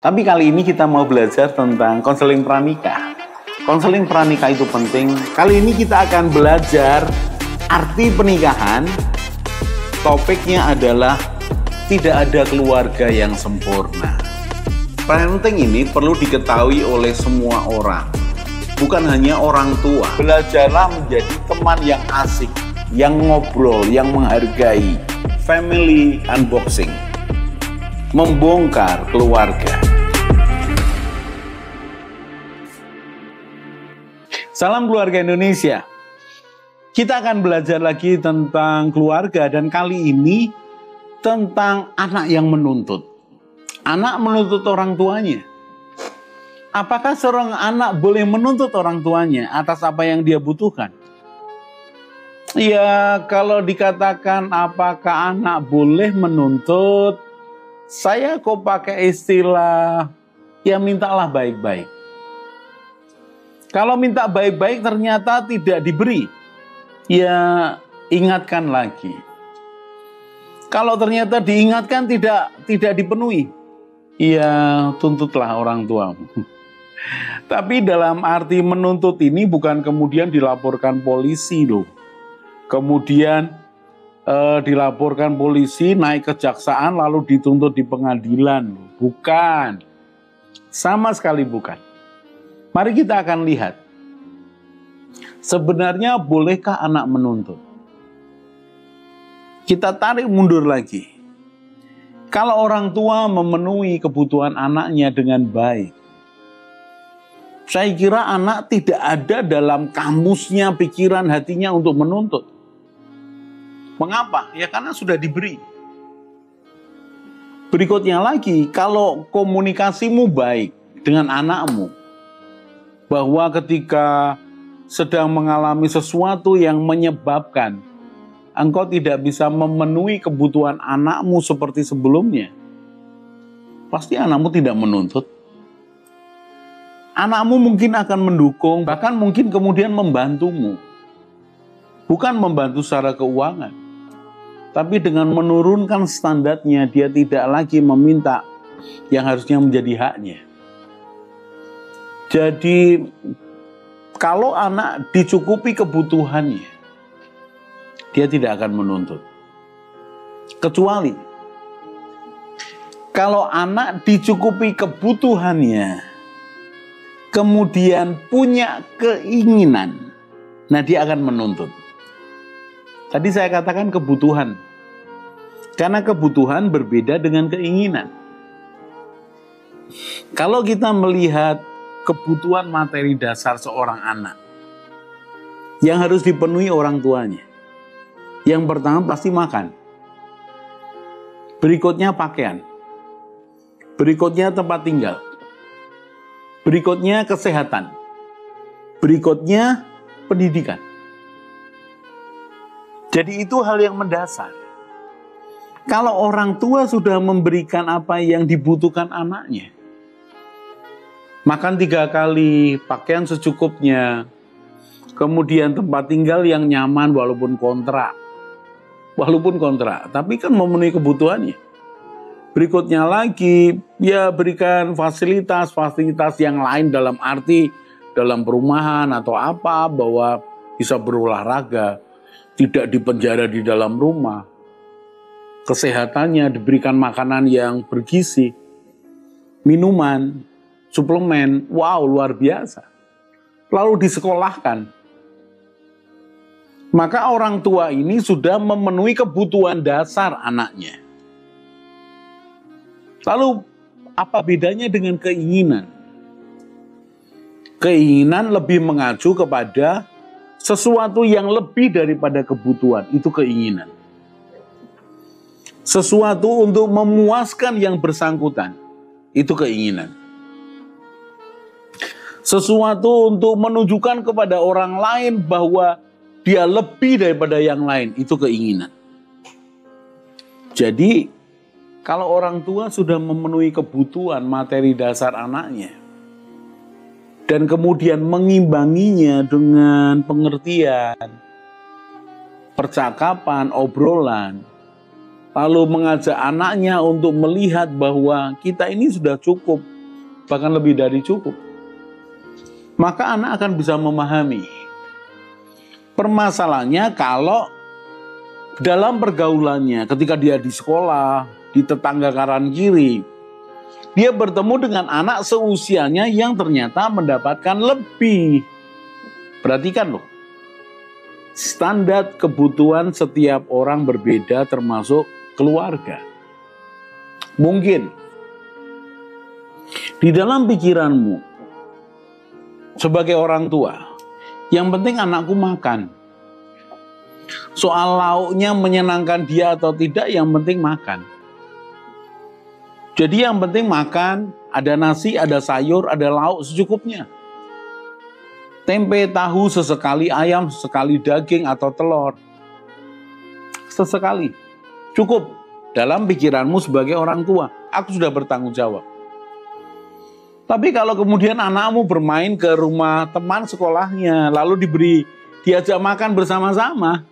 Tapi kali ini kita mau belajar tentang konseling pranikah. Konseling pranikah itu penting. Kali ini kita akan belajar arti pernikahan. Topiknya adalah tidak ada keluarga yang sempurna. Parenting ini perlu diketahui oleh semua orang, bukan hanya orang tua. Belajarlah menjadi teman yang asik, yang ngobrol, yang menghargai. Family unboxing, membongkar keluarga. Salam keluarga Indonesia. Kita akan belajar lagi tentang keluarga dan kali ini tentang anak yang menuntut. Anak menuntut orang tuanya. Apakah seorang anak boleh menuntut orang tuanya atas apa yang dia butuhkan? Ya, kalau dikatakan apakah anak boleh menuntut, saya kok pakai istilah ya mintalah baik-baik. Kalau minta baik-baik ternyata tidak diberi, ya ingatkan lagi. Kalau ternyata diingatkan tidak dipenuhi, ya tuntutlah orang tuamu. Tapi dalam arti menuntut ini bukan kemudian dilaporkan polisi loh. Kemudian dilaporkan polisi, naik kejaksaan lalu dituntut di pengadilan. Bukan. Sama sekali bukan. Mari kita akan lihat. Sebenarnya bolehkah anak menuntut? Kita tarik mundur lagi. Kalau orang tua memenuhi kebutuhan anaknya dengan baik, saya kira anak tidak ada dalam kamusnya, pikiran, hatinya untuk menuntut. Mengapa? Ya karena sudah diberi. Berikutnya lagi, kalau komunikasimu baik dengan anakmu, bahwa ketika sedang mengalami sesuatu yang menyebabkan engkau tidak bisa memenuhi kebutuhan anakmu seperti sebelumnya, pasti anakmu tidak menuntut. Anakmu mungkin akan mendukung, bahkan mungkin kemudian membantumu. Bukan membantu secara keuangan, tapi dengan menurunkan standarnya, dia tidak lagi meminta yang harusnya menjadi haknya. Jadi, kalau anak dicukupi kebutuhannya, dia tidak akan menuntut. Kecuali, kalau anak dicukupi kebutuhannya, kemudian punya keinginan, nah dia akan menuntut. Tadi saya katakan kebutuhan, karena kebutuhan berbeda dengan keinginan. Kalau kita melihat kebutuhan materi dasar seorang anak yang harus dipenuhi orang tuanya, yang pertama pasti makan, berikutnya pakaian, berikutnya tempat tinggal, berikutnya kesehatan, berikutnya pendidikan. Jadi itu hal yang mendasar. Kalau orang tua sudah memberikan apa yang dibutuhkan anaknya, makan 3 kali, pakaian secukupnya, kemudian tempat tinggal yang nyaman walaupun kontrak, tapi kan memenuhi kebutuhannya. Berikutnya lagi, ya berikan fasilitas yang lain dalam arti dalam perumahan atau apa, bahwa bisa berolahraga, tidak dipenjara di dalam rumah. Kesehatannya diberikan makanan yang bergizi, minuman, suplemen, wow luar biasa. Lalu disekolahkan. Maka orang tua ini sudah memenuhi kebutuhan dasar anaknya. Lalu apa bedanya dengan keinginan? Keinginan lebih mengacu kepada sesuatu yang lebih daripada kebutuhan, itu keinginan. Sesuatu untuk memuaskan yang bersangkutan, itu keinginan. Sesuatu untuk menunjukkan kepada orang lain bahwa dia lebih daripada yang lain, itu keinginan. Jadi, kalau orang tua sudah memenuhi kebutuhan materi dasar anaknya, dan kemudian mengimbanginya dengan pengertian, percakapan, obrolan, lalu mengajak anaknya untuk melihat bahwa kita ini sudah cukup bahkan lebih dari cukup. Maka anak akan bisa memahami. Permasalahannya kalau dalam pergaulannya, ketika dia di sekolah, di tetangga kanan kiri, dia bertemu dengan anak seusianya yang ternyata mendapatkan lebih. Perhatikan loh, standar kebutuhan setiap orang berbeda termasuk keluarga. Mungkin di dalam pikiranmu sebagai orang tua, yang penting anakku makan. Soal lauknya menyenangkan dia atau tidak, yang penting makan. Jadi yang penting makan, ada nasi, ada sayur, ada lauk secukupnya. Tempe, tahu sesekali, ayam sesekali, daging atau telur sesekali. Cukup dalam pikiranmu sebagai orang tua. Aku sudah bertanggung jawab. Tapi kalau kemudian anakmu bermain ke rumah teman sekolahnya, lalu diajak makan bersama-sama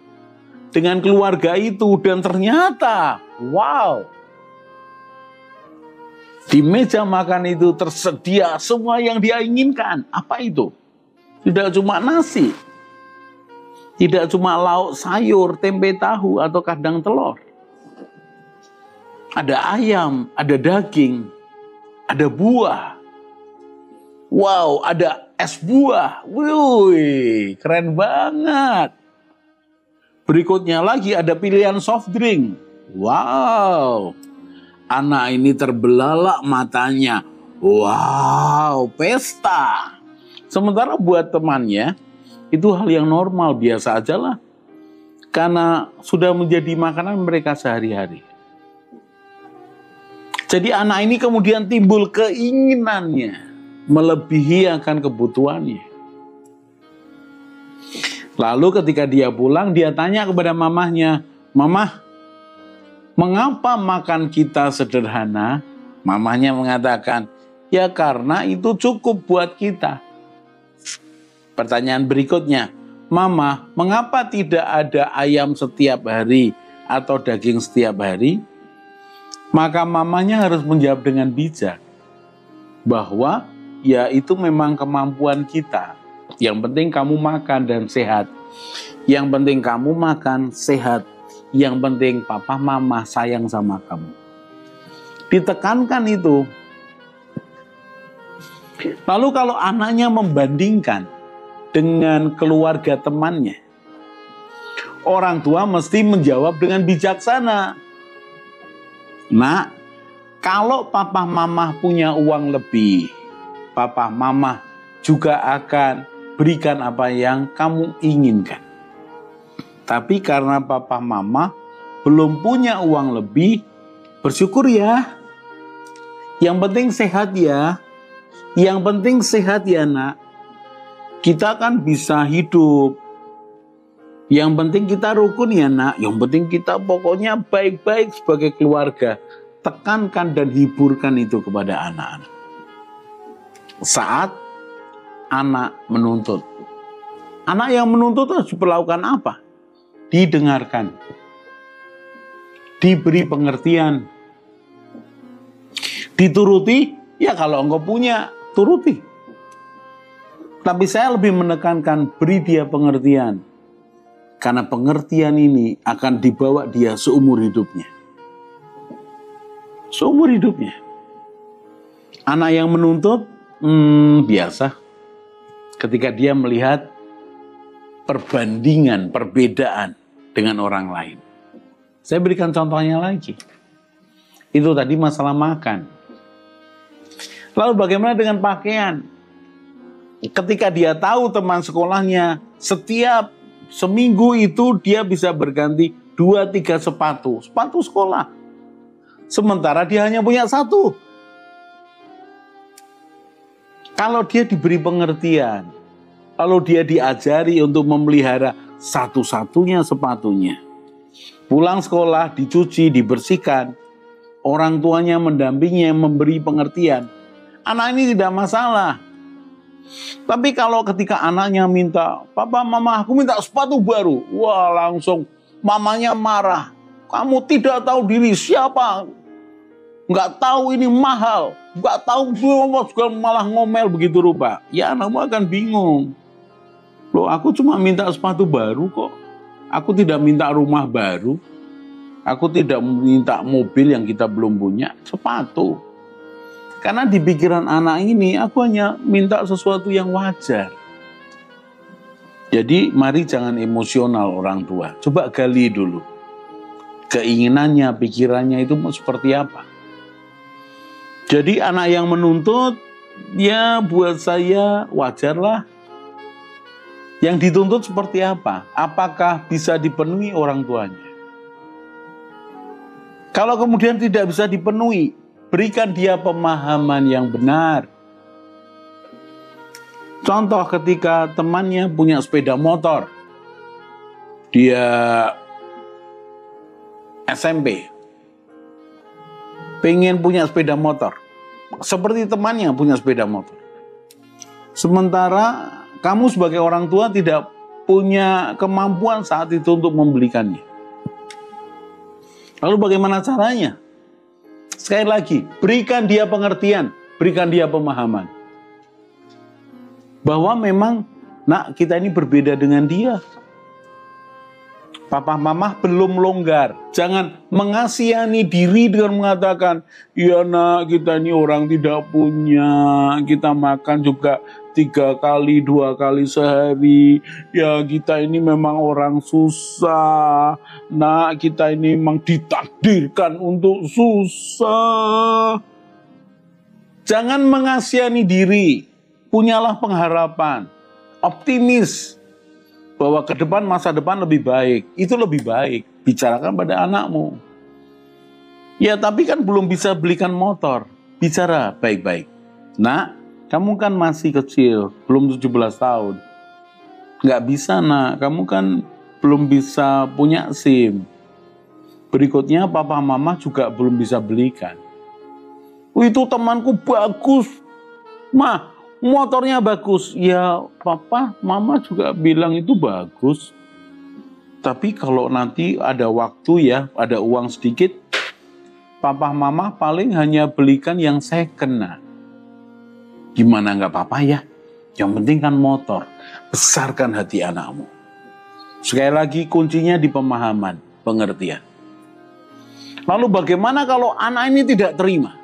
dengan keluarga itu, dan ternyata, wow, di meja makan itu tersedia semua yang dia inginkan. Apa itu? Tidak cuma nasi, tidak cuma lauk sayur, tempe tahu, atau kadang telur. Ada ayam, ada daging, ada buah. Wow, ada es buah. Wih, keren banget. Berikutnya lagi ada pilihan soft drink. Wow, anak ini terbelalak matanya. Wow, pesta. Sementara buat temannya, itu hal yang normal, biasa aja lah. Karena sudah menjadi makanan mereka sehari-hari. Jadi anak ini kemudian timbul keinginannya melebihi akan kebutuhannya. Lalu ketika dia pulang, dia tanya kepada mamahnya, "Mamah, mengapa makan kita sederhana?" Mamahnya mengatakan, "Ya karena itu cukup buat kita." Pertanyaan berikutnya, "Mama, mengapa tidak ada ayam setiap hari atau daging setiap hari?" Maka mamanya harus menjawab dengan bijak bahwa ya itu memang kemampuan kita. Yang penting kamu makan dan sehat. Yang penting kamu makan sehat. Yang penting papa mama sayang sama kamu. Ditekankan itu. Lalu kalau anaknya membandingkan dengan keluarga temannya, orang tua mesti menjawab dengan bijaksana. Nah, kalau papa mama punya uang lebih, papa mama juga akan berikan apa yang kamu inginkan. Tapi karena papa mama belum punya uang lebih, bersyukur ya. Yang penting sehat ya. Yang penting sehat ya nak. Kita kan bisa hidup. Yang penting kita rukun ya nak. Yang penting kita pokoknya baik-baik sebagai keluarga. Tekankan dan hiburkan itu kepada anak-anak. Saat anak menuntut. Anak yang menuntut harus diperlakukan apa? Didengarkan. Diberi pengertian. Dituruti, ya kalau engkau punya, turuti. Tapi saya lebih menekankan beri dia pengertian. Karena pengertian ini akan dibawa dia seumur hidupnya. Seumur hidupnya. Anak yang menuntut, biasa. Ketika dia melihat perbandingan, perbedaan dengan orang lain. Saya berikan contohnya lagi. Itu tadi masalah makan. Lalu bagaimana dengan pakaian? Ketika dia tahu teman sekolahnya setiap seminggu itu dia bisa berganti 2-3 sepatu. Sepatu sekolah. Sementara dia hanya punya 1. Kalau dia diberi pengertian, lalu dia diajari untuk memelihara satu-satunya sepatunya. Pulang sekolah, dicuci, dibersihkan. Orang tuanya mendampingi, memberi pengertian. Anak ini tidak masalah. Tapi kalau ketika anaknya minta, "Papa, mama, aku minta sepatu baru." Wah, langsung mamanya marah. "Kamu tidak tahu diri, siapa? Nggak tahu ini mahal. nggak tahu malah ngomel begitu rupa. Ya anakmu akan bingung. Loh, aku cuma minta sepatu baru kok. Aku tidak minta rumah baru. Aku tidak minta mobil yang kita belum punya, sepatu. Karena di pikiran anak ini, aku hanya minta sesuatu yang wajar. Jadi mari jangan emosional orang tua. Coba gali dulu. Keinginannya, pikirannya itu mau seperti apa. Jadi anak yang menuntut, ya buat saya wajarlah. Yang dituntut seperti apa? Apakah bisa dipenuhi orang tuanya? Kalau kemudian tidak bisa dipenuhi, berikan dia pemahaman yang benar. Contoh ketika temannya punya sepeda motor. Dia SMP. Pengen punya sepeda motor. Seperti temannya punya sepeda motor. Sementara kamu sebagai orang tua tidak punya kemampuan saat itu untuk membelikannya. Lalu bagaimana caranya? Sekali lagi, berikan dia pengertian, berikan dia pemahaman. Bahwa memang, nak, kita ini berbeda dengan dia. Papa mama belum longgar. Jangan mengasihani diri dengan mengatakan, ya nak, kita ini orang tidak punya, kita makan juga 3 kali, 2 kali sehari. Ya kita ini memang orang susah. Nah kita ini memang ditakdirkan untuk susah. Jangan mengasihani diri. Punyalah pengharapan. Optimis. Bahwa ke depan masa depan lebih baik. Itu lebih baik. Bicarakan pada anakmu. Ya tapi kan belum bisa belikan motor. Bicara baik-baik. Nah, kamu kan masih kecil, belum 17 tahun. Nggak bisa nak, kamu kan belum bisa punya SIM. Berikutnya papa mama juga belum bisa belikan. Itu temanku bagus. Mah, motornya bagus. Ya papa mama juga bilang itu bagus. Tapi kalau nanti ada waktu ya, ada uang sedikit, papa mama paling hanya belikan yang second nak. Gimana nggak apa-apa ya? Yang penting kan motor. Besarkan hati anakmu. Sekali lagi kuncinya di pemahaman, pengertian. Lalu bagaimana kalau anak ini tidak terima?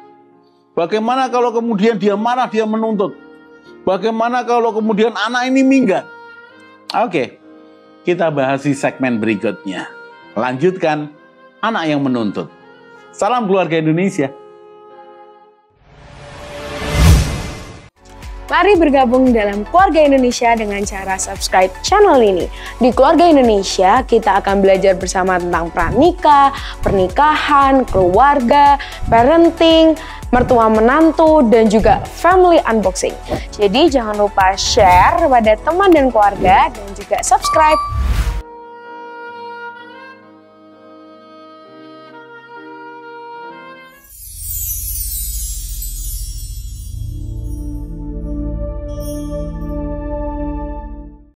Bagaimana kalau kemudian dia marah, dia menuntut? Bagaimana kalau kemudian anak ini minggat? Oke, kita bahas di segmen berikutnya. Lanjutkan, anak yang menuntut. Salam keluarga Indonesia. Mari bergabung dalam Keluarga Indonesia dengan cara subscribe channel ini. Di Keluarga Indonesia, kita akan belajar bersama tentang pranikah, pernikahan, keluarga, parenting, mertua menantu, dan juga family unboxing. Jadi jangan lupa share pada teman dan keluarga dan juga subscribe.